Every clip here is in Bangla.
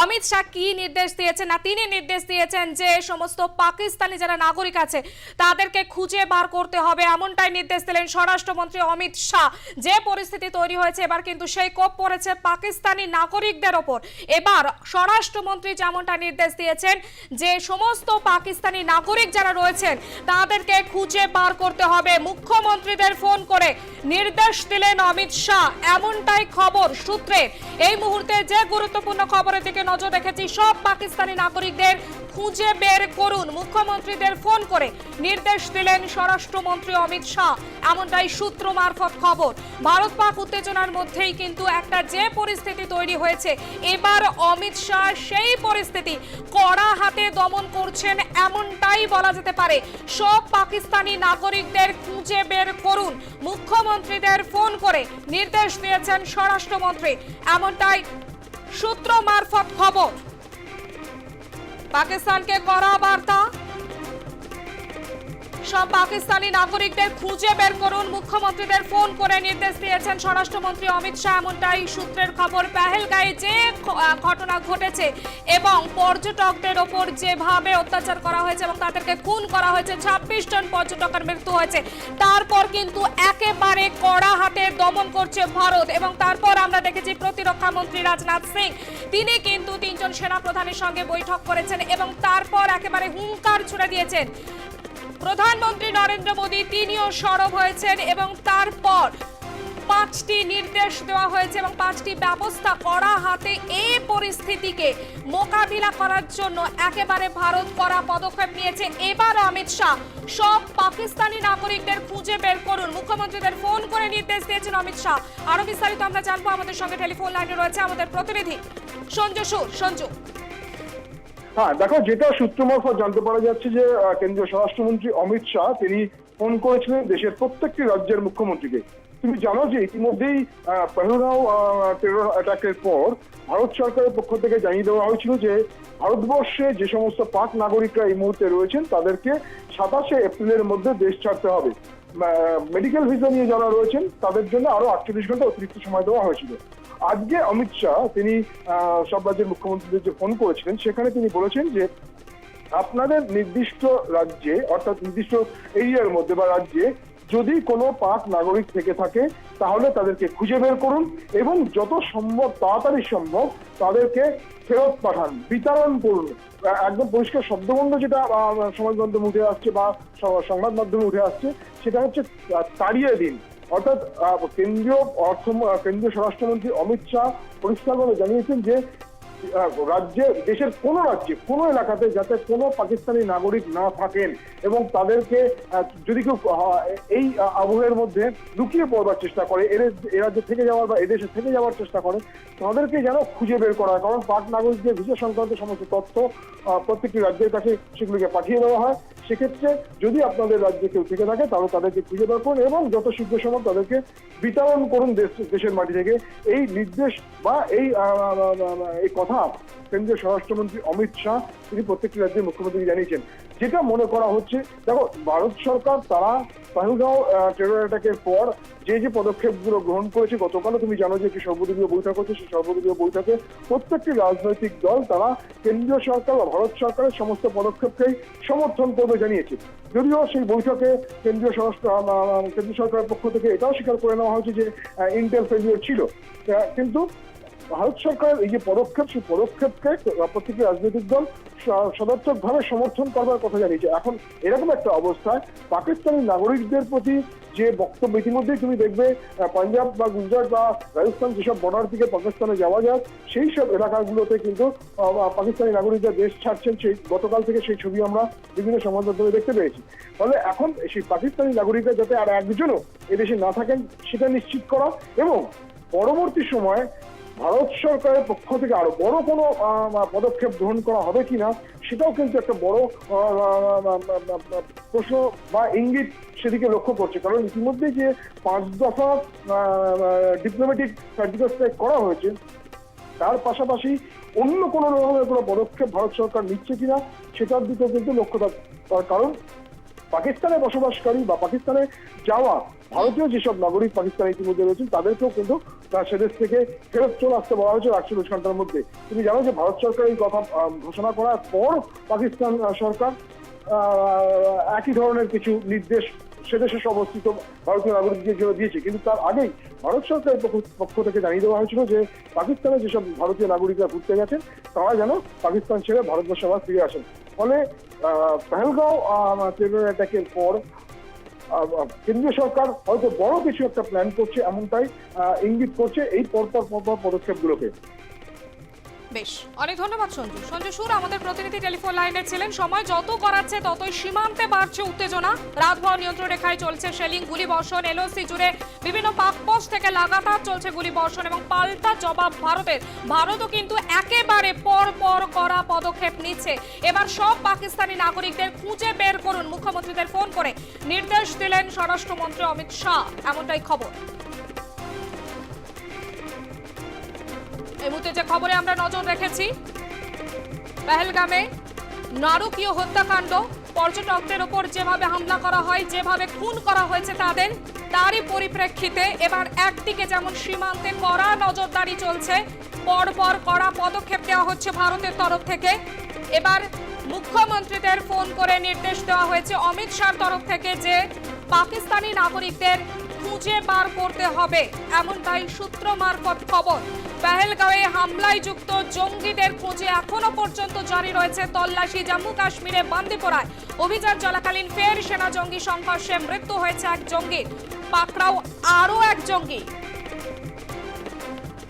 অমিত শাহ কি নির্দেশ দিয়েছেন না তিনি নির্দেশ দিয়েছেন যে সমস্ত পাকিস্তানি যারা নাগরিক আছে তাদেরকে খুঁজে বার করতে হবে, এমনটাই নির্দেশ দিলেন স্বরাষ্ট্রমন্ত্রী অমিত শাহ। যে পরিস্থিতি তৈরি হয়েছে এবার কিন্তু সেই কোপ পড়েছে পাকিস্তানি নাগরিকদের ওপর। এবার স্বরাষ্ট্রমন্ত্রী যেমনটা নির্দেশ দিয়েছেন যে সমস্ত পাকিস্তানি নাগরিক যারা রয়েছেন তাদেরকে খুঁজে বার করতে হবে, মুখ্যমন্ত্রীদের ফোন করে নির্দেশ দিলেন অমিত শাহ, এমনটাই খবর সূত্রে। এই মুহূর্তে যে গুরুত্বপূর্ণ খবরের দিকে নজর রেখেছি, সব পাকিস্তানি নাগরিকদের খুঁজে বের করুন, মুখ্যমন্ত্রীদের ফোন করে নির্দেশ দিলেন স্বরাষ্ট্রমন্ত্রী অমিত শাহ, এমনটাই সূত্র মারফত খবর। ভারত পাক উত্তেজনার মধ্যেই কিন্তু একটা যে পরিস্থিতি তৈরি হয়েছে, এবার অমিত শাহ সেই পরিস্থিতি কড়া হাতে দমন করছেন, এমনটাই বলা যেতে পারে। সব পাকিস্তানি নাগরিকদের খুঁজে বের করুন, মুখ্যমন্ত্রীদের ফোন করে নির্দেশ দিয়েছেন স্বরাষ্ট্রমন্ত্রী, এমনটাই সূত্র মারফত খবর। পাকিস্তানকে কড়া বার্তা, সব পাকিস্তানি নাগরিকদের খুঁজে বের করুন, মুখ্যমন্ত্রীদের ফোন করে নির্দেশ দিয়েছেন স্বরাষ্ট্রমন্ত্রী অমিত শাহ, এমনটাই সূত্রের খবর। পেহেলগাঁয়ে যে ঘটনা ঘটেছে এবং পর্যটকদের ওপর যেভাবে অত্যাচার করা হয়েছে এবং তাদেরকে খুন করা হয়েছে, 26 জন পর্যটকের মৃত্যু হয়েছে, তারপর কিন্তু একেবারে কড়া হাতে দমন করছে ভারত। এবং তারপর আমরা দেখেছি প্রতিরক্ষা মন্ত্রী রাজনাথ সিং তিনি কিন্তু 3 জন সেনাপ্রধানের সঙ্গে বৈঠক করেছেন এবং তারপর একেবারে হুঙ্কার ছুড়ে দিয়েছেন। প্রধানমন্ত্রী নরেন্দ্র মোদী তিনিও সরব হয়েছেন এবং তারপর 5টি নির্দেশ দেওয়া হয়েছে এবং 5টি ব্যবস্থা করা হাতে এই পরিস্থিতিকে মোকাবিলা করার জন্য একেবারে ভারত করা পদক্ষেপ নিয়েছে। এবার অমিত শাহ সব পাকিস্তানি নাগরিকদের খুঁজে বের করুন, মুখ্যমন্ত্রীদের ফোন করে নির্দেশ দিয়েছেন অমিত শাহ। আরো বিস্তারিত আমরা জানবো, আমাদের সঙ্গে টেলিফোন লাইনে রয়েছে আমাদের প্রতিনিধি সঞ্জু সুর। সঞ্জু, হ্যাঁ দেখো, যেটা সূত্র মারফত জানতে পারা যাচ্ছে যে কেন্দ্রীয় স্বরাষ্ট্রমন্ত্রী অমিত শাহ তিনি ফোন করেছিলেন দেশের প্রত্যেকটি রাজ্যের মুখ্যমন্ত্রীকে। তুমি জানো যে ইতিমধ্যেই পহেলগাঁও টেরর অ্যাটাকের পর ভারত সরকারের পক্ষ থেকে জানিয়ে দেওয়া হয়েছিল যে ভারতবর্ষে যে সমস্ত পাক নাগরিকরা এই মুহূর্তে রয়েছেন তাদেরকে 27শে এপ্রিলের মধ্যে দেশ ছাড়তে হবে। মেডিকেল ভিসা নিয়ে যারা রয়েছেন তাদের জন্য আরো 48 ঘন্টা অতিরিক্ত সময় দেওয়া হয়েছিল। আজকে অমিত শাহ তিনি সব রাজ্যের মুখ্যমন্ত্রীদের যে ফোন করেছিলেন সেখানে তিনি বলেছেন যে আপনাদের নির্দিষ্ট রাজ্যে অর্থাৎ নির্দিষ্ট এরিয়ার মধ্যে বা রাজ্যে যদি কোনো পাক নাগরিক থেকে থাকে তাহলে তাদেরকে খুঁজে বের করুন এবং যত সম্ভব তাড়াতাড়ি সম্ভব তাদেরকে ফেরত পাঠান, বিতরণ করুন। একদম পরিষ্কার শব্দবন্ধ যেটা সমাজ মাধ্যমে উঠে আসছে বা সংবাদ মাধ্যমে উঠে আসছে সেটা হচ্ছে তাড়িয়ে দিন। অর্থাৎ কেন্দ্রীয় স্বরাষ্ট্রমন্ত্রী অমিত শাহ পরিষ্কারভাবে জানিয়েছেন যে দেশের কোনো রাজ্যে কোনো এলাকাতে যাতে কোনো পাকিস্তানি নাগরিক না থাকেন এবং তাদেরকে যদি কেউ এই আবহের মধ্যে লুকিয়ে পড়বার চেষ্টা করে, এ রাজ্যে থেকে যাওয়ার বা এদেশে থেকে যাওয়ার চেষ্টা করে, তাদেরকে যেন খুঁজে বের করা হয়। কারণ পাক নাগরিকদের ভিসা সংক্রান্ত সমস্ত তথ্য প্রত্যেকটি রাজ্যের কাছে সেগুলিকে পাঠিয়ে দেওয়া হয়। সেক্ষেত্রে যদি আপনাদের রাজ্যে কেউ থেকে থাকে তাহলে তাদেরকে খুঁজে বের করুন এবং যত শীঘ্র সম্ভব তাদেরকে বিতরণ করুন দেশের মাটি থেকে। এই নির্দেশ বা এই কথা কেন্দ্রীয় স্বরাষ্ট্রমন্ত্রী অমিত শাহ তিনি প্রত্যেকটি রাজ্যের মুখ্যমন্ত্রী জানিয়েছেন। যেটা মনে করা হচ্ছে, দেখো ভারত সরকার তারা পহেলগাঁও টেরর অ্যাটাকের পর যে পদক্ষেপগুলো গ্রহণ করেছে, গতকালও তুমি জানো যে একটি সর্বদলীয় বৈঠক হচ্ছে, সেই সর্বদলীয় বৈঠকে প্রত্যেকটি রাজনৈতিক দল তারা কেন্দ্রীয় সরকার বা ভারত সরকারের সমস্ত পদক্ষেপকেই সমর্থন করবে জানিয়েছে। যদিও সেই বৈঠকে কেন্দ্রীয় সরকারের পক্ষ থেকে এটাও স্বীকার করে নেওয়া হয়েছে যে ইন্টেল ফেলিওর ছিল, কিন্তু ভারত সরকারের এই যে পদক্ষেপ সেই পদক্ষেপকে প্রত্যেকটি রাজনৈতিক দল সদর্থকভাবে সমর্থন করবার কথা জানিয়েছে। এখন এরকম একটা অবস্থায় পাকিস্তানি নাগরিকদের প্রতি যে বক্তব্য, ইতিমধ্যেই তুমি দেখবে পাঞ্জাব বা গুজরাট বা রাজস্থান যেসব বর্ডার থেকে পাকিস্তানে যাওয়া যায় সেই সব এলাকাগুলোতে কিন্তু পাকিস্তানি নাগরিকরা দেশ ছাড়ছেন, সেই গতকাল থেকে সেই ছবি আমরা বিভিন্ন সংবাদ মাধ্যমে দেখতে পেয়েছি। ফলে এখন সেই পাকিস্তানি নাগরিকরা যাতে আর একজনও এদেশে না থাকেন সেটা নিশ্চিত করা এবং পরবর্তী সময়ে ভারত সরকারের পক্ষ থেকে আরো বড় কোনো পদক্ষেপ গ্রহণ করা হবে কিনা সেটাও কিন্তু একটা বড় প্রশ্ন বা ইঙ্গিত সেদিকে লক্ষ্য করছে। কারণ ইতিমধ্যে যে 5 দফা ডিপ্লোম্যাটিক সার্জিক্যাল স্ট্রাইক করা হয়েছে তার পাশাপাশি অন্য কোনো ধরনের কোনো পদক্ষেপ ভারত সরকার নিচ্ছে কিনা সেটার দিকে কিন্তু লক্ষ্য তার কারণ পাকিস্তানে বসবাসকারী বা পাকিস্তানে যাওয়া ভারতীয় যেসব নাগরিক পাকিস্তানে ইতিমধ্যে রয়েছেন তাদেরকেও কিন্তু তা সেদেশ থেকে ফেরত চলে আসতে বলা হয়েছে 48 ঘন্টার মধ্যে। তুমি জানো যে ভারত সরকার এই কথা ঘোষণা করার পর পাকিস্তান সরকার একই ধরনের কিছু নির্দেশ সেদেশে অবস্থিত ভারতীয় নাগরিকদের জন্য দিয়েছে, কিন্তু তার আগেই ভারত সরকারের পক্ষ থেকে জানিয়ে দেওয়া হয়েছিল যে পাকিস্তানে যেসব ভারতীয় নাগরিকরা ঘুরতে গেছেন তারা যেন পাকিস্তান ছেড়ে ভারতবর্ষে আবার ফিরে আসেন। ফলে পেহেলগাঁও ট্রেনের অ্যাটাকের পর কেন্দ্রীয় সরকার হয়তো বড় কিছু একটা প্ল্যান করছে, এমনটাই ইঙ্গিত করছে এই পরপর পদক্ষেপগুলোকে। বেশ, অনেক ধন্যবাদ সঞ্জু। সঞ্জু সুর আমাদের প্রতিনিধি টেলিফোন লাইনে ছিলেন। সময় যত গড়াচ্ছে ততই সীমান্তে বাড়ছে উত্তেজনা। রাতভর নিয়ন্ত্রণ রেখায় চলছে শেলিং, গুলি বর্ষণ। এলওসি জুড়ে বিভিন্ন পাকপোস্ট থেকে লাগাতার চলছে গুলি বর্ষণ এবং পাল্টা জবাব ভারতের। ভারতও কিন্তু একেবারে পর করা পদক্ষেপ নিচ্ছে। এবার সব পাকিস্তানি নাগরিকদের খুঁজে বের করুন, মুখ্যমন্ত্রীদের ফোন করে নির্দেশ দিলেন স্বরাষ্ট্রমন্ত্রী অমিত শাহ, এমনটাই খবর। এই মুহূর্তে যে খবরে আমরা নজর রেখেছি, পেহেলগামে নারকীয় হত্যাকাণ্ড, পর্যটকদের উপর যেভাবে হামলা করা হয়, যেভাবে খুন করা হয়েছে তাদের, তারই পরিপ্রেক্ষিতে এবার একদিকে যেমন সীমান্তে কড়া নজরদারি চলছে, পরপর কড়া পদক্ষেপ নেওয়া হচ্ছে ভারতের তরফ থেকে। এবার মুখ্যমন্ত্রীদের ফোন করে নির্দেশ দেওয়া হয়েছে অমিত শাহর তরফ থেকে যে পাকিস্তানি নাগরিকদের খুঁজে বার করতে হবে, এমনটাই সূত্র মারফত খবর। পেহেলগাঁওয়ে হামলায় যুক্ত জঙ্গিদের খোঁজে এখনো পর্যন্ত জারি রয়েছে তল্লাশি। জম্মু কাশ্মীরে বান্দিপোরায় অভিযান চলাকালীন ফের সেনা জঙ্গি সংঘর্ষে মৃত্যু হয়েছে এক জঙ্গির, পাকড়াও আরও এক জঙ্গি।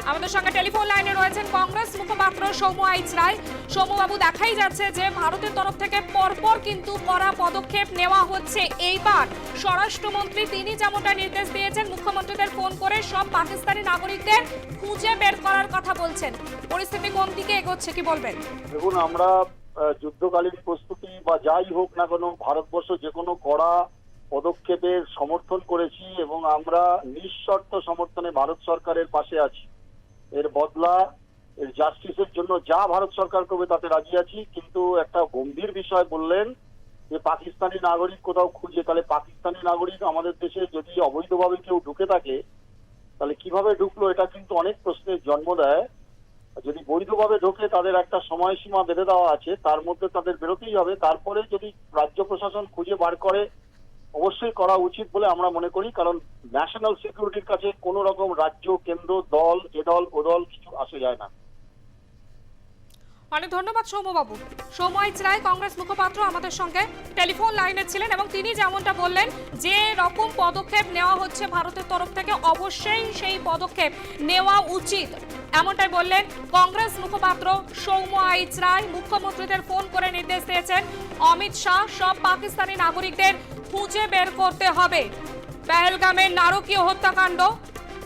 আমাদের সঙ্গে টেলিফোন লাইনে রয়েছেন কংগ্রেস মুখপাত্র সৌম্য আইচ রায়। সৌম্যবাবু, দেখাই যাচ্ছে যে ভারতের তরফ থেকে পরপর কিন্তু কড়া পদক্ষেপ নেওয়া হচ্ছে। এইবার স্বরাষ্ট্রমন্ত্রী তিনি যেমনটা নির্দেশ দিয়েছেন মুখ্যমন্ত্রীদের ফোন করে সব পাকিস্তানি নাগরিকদের খুঁজে বের করার কথা বলছেন। পরিস্থিতি কোন দিকে এগোচ্ছে কি বলবেন? দেখুন, আমরা যুদ্ধকালীন প্রস্তুতি বা যাই হোক না কেন ভারতবর্ষ যে কোনো কড়া পদক্ষেপের সমর্থন করেছি এবং আমরা নিঃশর্ত সমর্থনে ভারত সরকারের পাশে আছি। এর বদলা, এর জাস্টিসের জন্য যা ভারত সরকার করবে তাতে রাজি আছি। কিন্তু একটা গম্ভীর বিষয় বললেন যে পাকিস্তানি নাগরিক কোথাও খুঁজে, তাহলে পাকিস্তানি নাগরিক আমাদের দেশে যদি অবৈধভাবে কেউ ঢুকে থাকে তাহলে কিভাবে ঢুকলো, এটা কিন্তু অনেক প্রশ্নের জন্ম দেয়। যদি বৈধভাবে ঢোকে তাদের একটা সময়সীমা বেঁধে দেওয়া আছে, তার মধ্যে তাদের বেরোতেই হবে। তারপরে যদি রাজ্য প্রশাসন খুঁজে বার করে অবশ্যই করা উচিত বলে আমরা মনে করি, কারণ ন্যাশনাল সিকিউরিটির কাছে কোনো রকম রাজ্য, কেন্দ্র, দল, এ দল ও দল কিছু আসে যায় না। অনেক ধন্যবাদ সৌম্যবাবু। সৌম্য আইচ রায় কংগ্রেস মুখপাত্র আমাদের সঙ্গে টেলিফোন লাইনে ছিলেন এবং তিনি যেমনটা বললেন যে রকম পদক্ষেপ নেওয়া হচ্ছে ভারতের তরফ থেকে অবশ্যই সেই পদক্ষেপ নেওয়া উচিত, এমনটাই বললেন কংগ্রেস মুখপাত্র সৌম্য আইচ রায়। মুখ্যমন্ত্রীদের ফোন করে নির্দেশ দিয়েছেন অমিত শাহ, সব পাকিস্তানি নাগরিকদের খুঁজে বের করতে হবে। পেহেলগামের নারকীয় হত্যাকাণ্ড,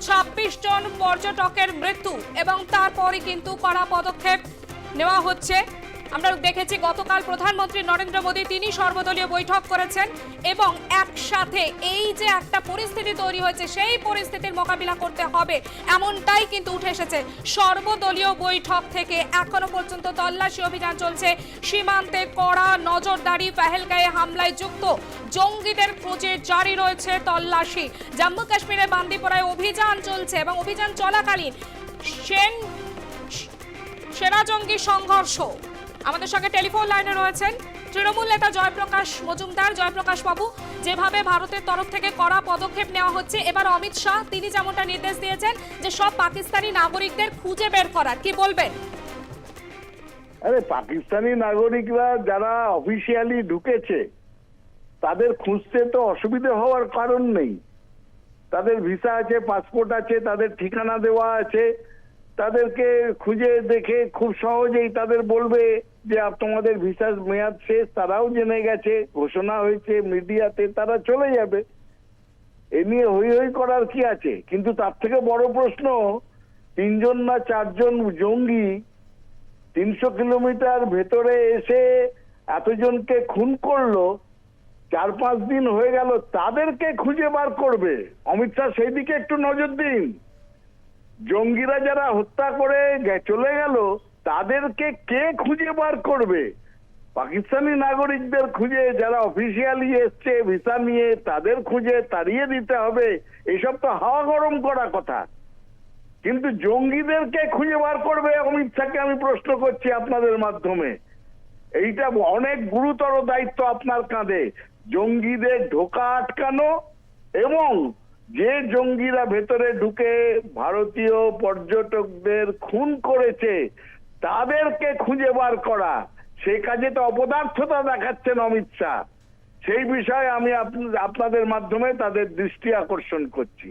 26 জন পর্যটকের মৃত্যু এবং তারপরই কিন্তু কড়া পদক্ষেপ নেওয়া হচ্ছে। আমরা দেখেছি গতকাল প্রধানমন্ত্রী নরেন্দ্র মোদী তিনি সর্বদলীয় বৈঠক করেছেন এবং একসাথে এই যে একটা পরিস্থিতি তৈরি হয়েছে সেই পরিস্থিতির মোকাবিলা করতে হবে এমনটাই কিন্তু উঠে এসেছে। সর্বদলীয় বৈঠক থেকে এখনো পর্যন্ত তল্লাশি অভিযান চলছে, সীমান্তে কড়া নজরদারি, পেহেলগাঁওয়ে হামলায় যুক্ত জঙ্গিদের খোঁজে জারি রয়েছে তল্লাশি। জম্মু কাশ্মীরে বান্দিপোরায় অভিযান চলছে এবং অভিযান চলাকালীন সেনা জঙ্গি সংঘর্ষ। আমাদের সঙ্গে টেলিফোন লাইনে রয়েছেন তৃণমূল নেতা জয়প্রকাশ মজুমদার। জয়প্রকাশ বাবু, যেভাবে ভারতের তরফ থেকে কড়া পদক্ষেপ নেওয়া হচ্ছে, এবার অমিত শাহ তিনি যেমনটা নির্দেশ দিয়েছেন যে সব পাকিস্তানি নাগরিকদের খুঁজে বের করার, কি বলবেন? আরে পাকিস্তানি নাগরিকরা যারা অফিসিয়ালি ঢুকেছে তাদের খুঁজতে তো অসুবিধে হওয়ার কারণ নেই। তাদের ভিসা আছে, পাসপোর্ট আছে, তাদের ঠিকানা দেওয়া আছে, তাদেরকে খুঁজে দেখে খুব সহজেই তাদের বলবে যে তোমাদের ভিসার মেয়াদ শেষ, তারাও জেনে গেছে, ঘোষণা হয়েছে মিডিয়াতে, তারা চলে যাবে। এ নিয়ে হই হই করার কি আছে? কিন্তু তার থেকে বড় প্রশ্ন, 3 জন না 4 জন জঙ্গি 300 কিলোমিটার ভেতরে এসে এতজনকে খুন করলো, 4-5 দিন হয়ে গেল, তাদেরকে খুঁজে বার করবে। অমিত শাহ সেই দিকে একটু নজর দিন। জঙ্গিরা যারা হত্যা করে চলে গেল তাদেরকে কে খুঁজে বার করবে? পাকিস্তানি নাগরিকদের খুঁজে, যারা অফিসিয়ালি এসছে ভিসা নিয়ে তাদের খুঁজে তাড়িয়ে দিতে হবে, এসব তো হাওয়া গরম করা কথা। কিন্তু জঙ্গিদেরকে খুঁজে বার করবে অমিত শাহকে আমি প্রশ্ন করছি আপনাদের মাধ্যমে। এইটা অনেক গুরুতর দায়িত্ব আপনার কাঁধে, জঙ্গিদের ঢোকা আটকানো এবং যে জঙ্গিরা ভেতরে ঢুকে ভারতীয় পর্যটকদের খুন করেছে তাদেরকে খুঁজে বার করা। সেই কাজে তো অপদার্থতা দেখাচ্ছেন অমিত শাহ। সেই বিষয়ে আমি আপনাদের মাধ্যমে তাদের দৃষ্টি আকর্ষণ করছি।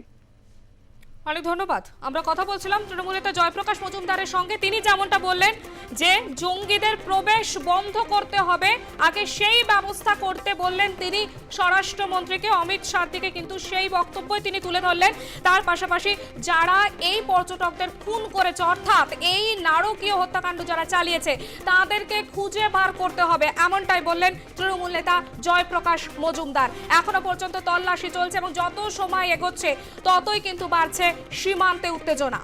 অনেক ধন্যবাদ। আমরা কথা বলছিলাম তৃণমূল নেতা জয়প্রকাশ মজুমদারের সঙ্গে। তিনি যেমনটা বললেন যে জঙ্গিদের প্রবেশ বন্ধ করতে হবে, আগে সেই ব্যবস্থা করতে বললেন তিনি স্বরাষ্ট্রমন্ত্রীকে, অমিত শাহর দিকে কিন্তু সেই বক্তব্যই তিনি তুলে ধরলেন। তার পাশাপাশি যারা এই পর্যটকদের খুন করেছে, অর্থাৎ এই নারকীয় হত্যাকাণ্ড যারা চালিয়েছে তাদেরকে খুঁজে বার করতে হবে, এমনটাই বললেন তৃণমূল নেতা জয়প্রকাশ মজুমদার। এখনো পর্যন্ত তল্লাশি চলছে এবং যত সময় এগোচ্ছে ততই কিন্তু বাড়ছে সীমান্তে উত্তেজনা।